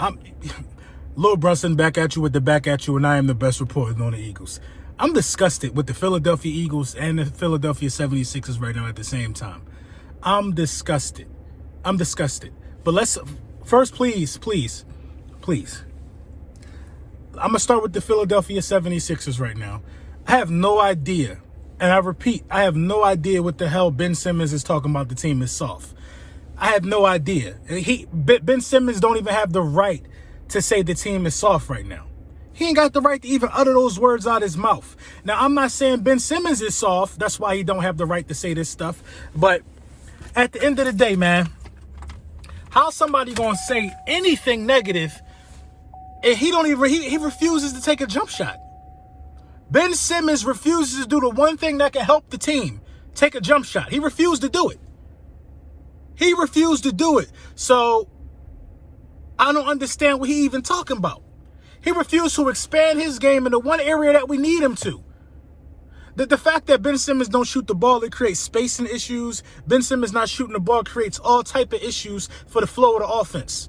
I'm Lil Brunson back at you with the back at you, and I am the best reporter on the Eagles. I'm disgusted with the Philadelphia Eagles and the Philadelphia 76ers right now at the same time. I'm disgusted. But let's first, please. I'm going to start with the Philadelphia 76ers right now. I have no idea, and I repeat, I have no idea what the hell Ben Simmons is talking about the team is soft. I have no idea. Ben Simmons don't even have the right to say the team is soft right now. He ain't got the right to even utter those words out of his mouth. Now, I'm not saying Ben Simmons is soft. That's why he don't have the right to say this stuff. But at the end of the day, man, how somebody going to say anything negative and he refuses to take a jump shot? Ben Simmons refuses to do the one thing that can help the team, take a jump shot. He refused to do it. So I don't understand what he even talking about. He refused to expand his game in the one area that we need him to. The fact that Ben Simmons don't shoot the ball, it creates spacing issues. Ben Simmons not shooting the ball creates all type of issues for the flow of the offense.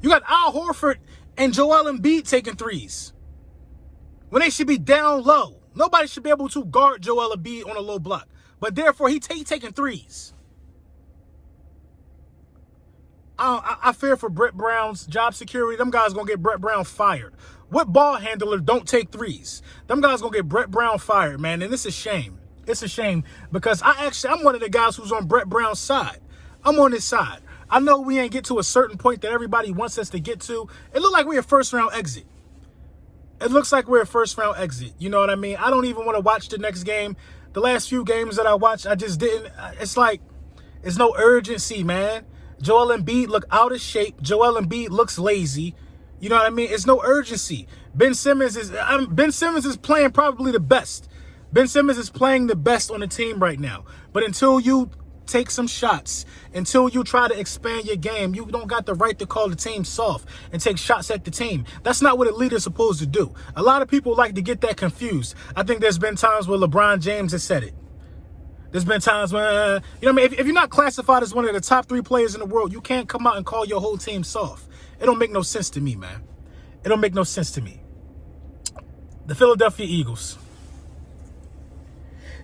You got Al Horford and Joel Embiid taking threes when they should be down low. Nobody should be able to guard Joel Embiid on a low block, but therefore he taking threes. I fear for Brett Brown's job security. Them guys going to get Brett Brown fired. What ball handler don't take threes? Them guys going to get Brett Brown fired, man. And it's a shame. It's a shame because I'm one of the guys who's on Brett Brown's side. I'm on his side. I know we ain't get to a certain point that everybody wants us to get to. It looked like we're a first-round exit. You know what I mean? I don't even want to watch the next game. The last few games that I watched, I just didn't. It's like, it's no urgency, man. Joel Embiid look out of shape. Joel Embiid looks lazy. You know what I mean? It's no urgency. Ben Simmons is playing probably the best. Ben Simmons is playing the best on the team right now. But until you take some shots, until you try to expand your game, you don't got the right to call the team soft and take shots at the team. That's not what a leader's supposed to do. A lot of people like to get that confused. I think there's been times where LeBron James has said it. There's been times when, you know what I mean? If you're not classified as one of the top 3 players in the world, you can't come out and call your whole team soft. It don't make no sense to me, man. It don't make no sense to me. The Philadelphia Eagles.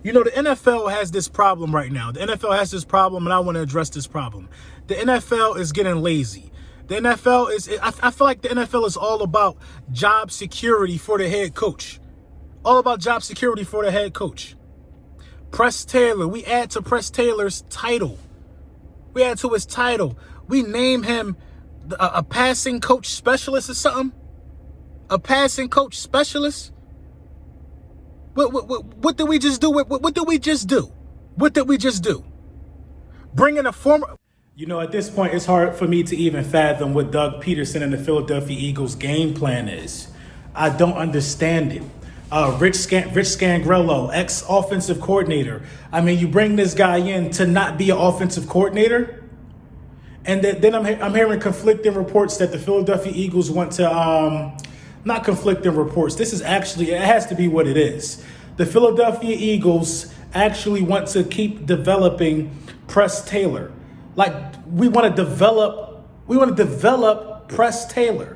You know, the NFL has this problem right now. The NFL has this problem, and I want to address this problem. The NFL is getting lazy. The NFL is, I feel like the NFL is all about job security for the head coach. All about job security for the head coach. Press Taylor. We add to Press Taylor's title. We add to his title. We name him a passing coach specialist or something. A passing coach specialist. What did we just do? What did we just do? What did we just do? Bring in a former... You know, at this point, it's hard for me to even fathom what Doug Peterson and the Philadelphia Eagles game plan is. I don't understand it. Rich Scangarello, ex-offensive coordinator. I mean, you bring this guy in to not be an offensive coordinator? And then I'm hearing conflicting reports that the Philadelphia Eagles want to... not conflicting reports. This is actually, it has to be what it is. The Philadelphia Eagles actually want to keep developing Press Taylor. Like, we want to develop Press Taylor.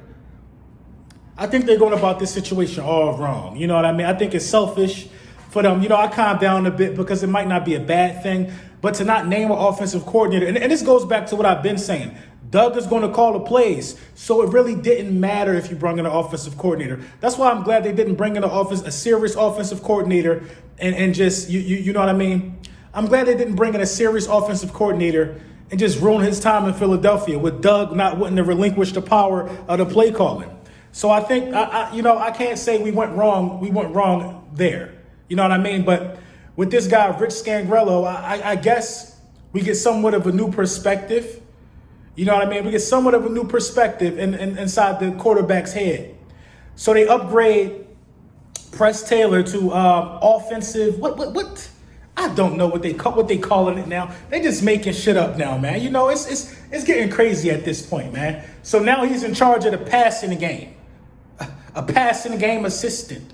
I think they're going about this situation all wrong. You know what I mean? I think it's selfish for them. You know, I calm down a bit because it might not be a bad thing, but to not name an offensive coordinator, and this goes back to what I've been saying. Doug is going to call the plays, so it really didn't matter if you brought in an offensive coordinator. That's why I'm glad they didn't bring in a serious offensive coordinator and just, you know what I mean? I'm glad they didn't bring in a serious offensive coordinator and just ruin his time in Philadelphia with Doug not wanting to relinquish the power of the play calling. So I think, I can't say we went wrong. We went wrong there. You know what I mean? But with this guy, Rich Scangarello, I guess we get somewhat of a new perspective. You know what I mean? We get somewhat of a new perspective inside the quarterback's head. So they upgrade Press Taylor to offensive. What? I don't know what they calling it now. They just making shit up now, man. You know, it's getting crazy at this point, man. So now he's in charge of the passing game, a passing game assistant.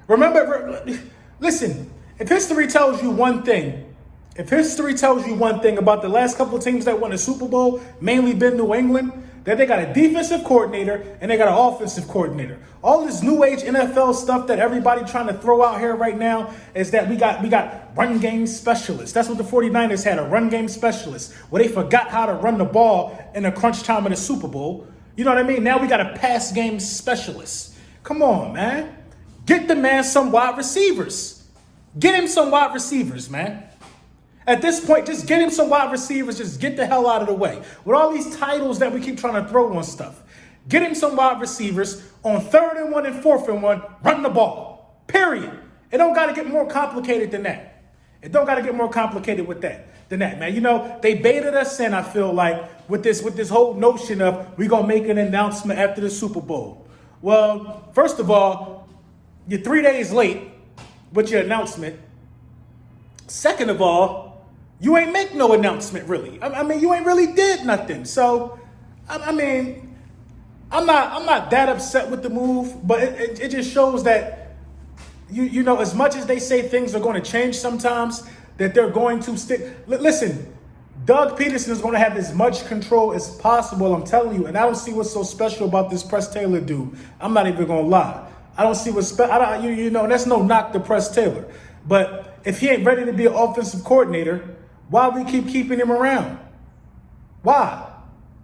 Remember, listen. If history tells you one thing about the last couple of teams that won the Super Bowl, mainly been New England, that they got a defensive coordinator and they got an offensive coordinator. All this new age NFL stuff that everybody trying to throw out here right now is that we got run game specialists. That's what the 49ers had, a run game specialist, where they forgot how to run the ball in the crunch time of the Super Bowl. You know what I mean? Now we got a pass game specialist. Come on, man. Get the man some wide receivers. Get him some wide receivers, man. At this point, just get him some wide receivers. Just get the hell out of the way. With all these titles that we keep trying to throw on stuff. Get him some wide receivers on 3rd and 1 and 4th and 1. Run the ball. Period. It don't got to get more complicated than that. It don't got to get more complicated than that, man. You know, they baited us in, I feel like, with this whole notion of we going to make an announcement after the Super Bowl. Well, first of all, you're 3 days late with your announcement. Second of all, you ain't make no announcement, really. I mean, you ain't really did nothing. So, I mean, I'm not that upset with the move, but it just shows that, you know, as much as they say things are going to change sometimes, that they're going to stick. Listen, Doug Peterson is going to have as much control as possible, I'm telling you. And I don't see what's so special about this Press Taylor dude. I'm not even going to lie. I don't see what's special. You know, that's no knock to Press Taylor. But if he ain't ready to be an offensive coordinator, why we keep keeping him around? Why?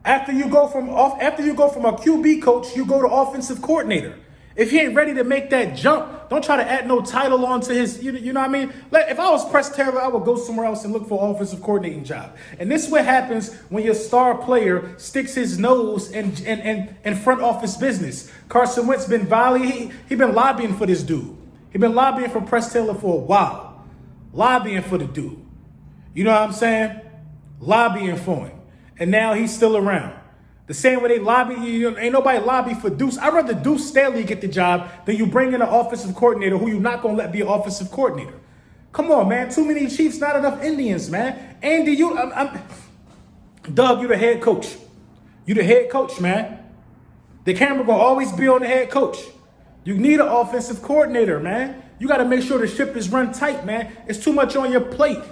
After you go from a QB coach, you go to offensive coordinator. If he ain't ready to make that jump, don't try to add no title onto his, you know what I mean? Like, if I was Press Taylor, I would go somewhere else and look for an offensive coordinating job. And this is what happens when your star player sticks his nose in front office business. Carson Wentz been he been lobbying for this dude. He been lobbying for Press Taylor for a while. Lobbying for the dude. You know what I'm saying? Lobbying for him. And now he's still around. The same way they lobby, ain't nobody lobby for Deuce. I'd rather Deuce Staley get the job than you bring in an offensive coordinator who you're not going to let be an offensive coordinator. Come on, man. Too many Chiefs, not enough Indians, man. Andy, Doug, you the head coach. You the head coach, man. The camera going to always be on the head coach. You need an offensive coordinator, man. You got to make sure the ship is run tight, man. It's too much on your plate.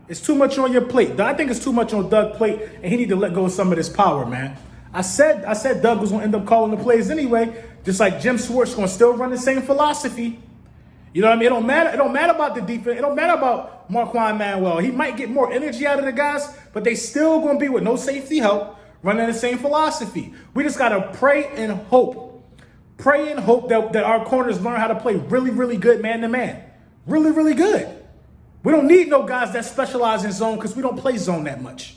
It's too much on your plate. I think it's too much on Doug's plate, and he need to let go of some of this power, man. I said Doug was going to end up calling the plays anyway, just like Jim Schwartz going to still run the same philosophy. You know what I mean? It don't matter. It don't matter about the defense. It don't matter about Marquand Manuel. He might get more energy out of the guys, but they still going to be with no safety help running the same philosophy. We just got to pray and hope. Pray and hope that our corners learn how to play really, really good man-to-man. Really, really good. We don't need no guys that specialize in zone because we don't play zone that much.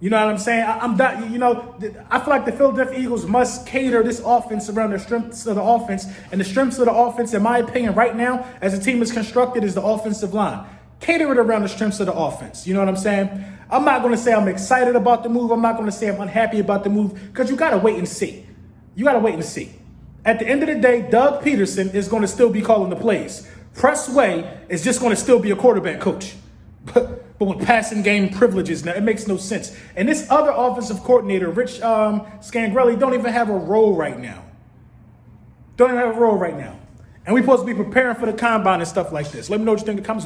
You know what I'm saying? I feel like the Philadelphia Eagles must cater this offense around the strengths of the offense. And the strengths of the offense, in my opinion, right now, as the team is constructed, is the offensive line. Cater it around the strengths of the offense. You know what I'm saying? I'm not going to say I'm excited about the move. I'm not going to say I'm unhappy about the move because you got to wait and see. You got to wait and see. At the end of the day, Doug Peterson is going to still be calling the plays. Press Way is just going to still be a quarterback coach. But with passing game privileges now, it makes no sense. And this other offensive coordinator, Rich Scangarello, don't even have a role right now. And we're supposed to be preparing for the combine and stuff like this. Let me know what you think in the comments.